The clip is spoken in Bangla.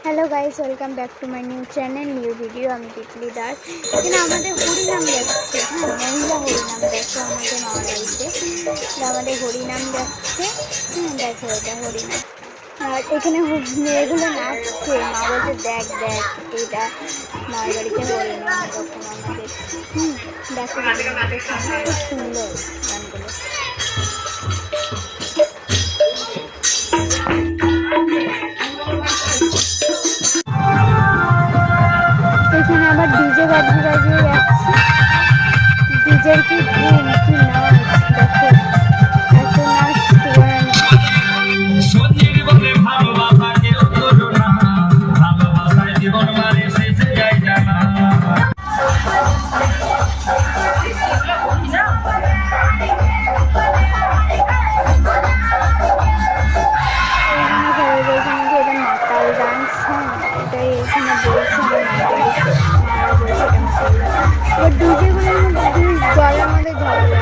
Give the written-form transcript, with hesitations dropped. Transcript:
Hello guys, welcome back to my new channel new video. আমি তিতলি দাস। এখানে আমাদের হরিনাম যাচ্ছে। মহিলা হরিনাম দেখো আমাদের মামার বাড়িতে। আমাদের হরিনাম যাচ্ছে। দেখো এটা হরিনাম। আর এখানে মেয়েগুলো নাচছে। মা বলছে দেখ দেখ এটা মামার বাড়িতে হরিনাম, এরকম আমাদের। দেখো হরিনামটা খুব সুন্দর গানগুলো। এখানে আবার ডিজে বাজিয়ে যাচ্ছে। ডিজের কি ধুম, কি নাচ দেখো, এত নাচ মাতাল ডান্স। এটাই এখানে বলছে আমার মা বলছে, ডিজে গুলোর মধ্যে গলার মধ্যে ঝাড়া